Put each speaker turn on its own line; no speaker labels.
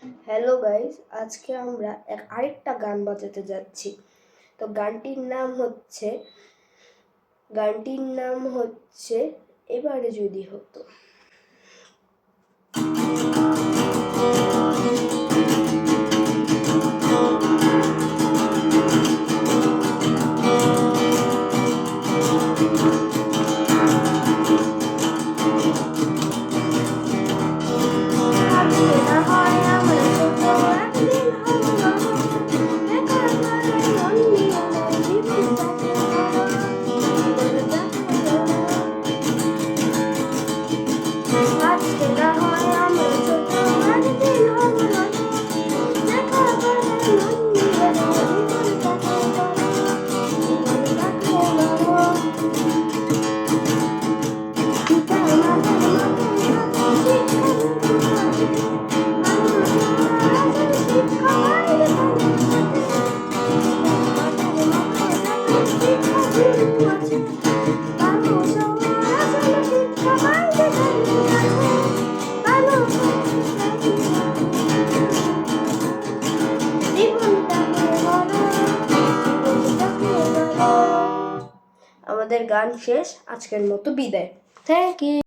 Hello guys, আজকে আমরা আরেকটা গান বাজাতে যাচ্ছি। তো গানটির নাম হচ্ছে এবারে যদি হতো। আমাদের গান শেষ, আজকের মতো বিদায়। Thank you.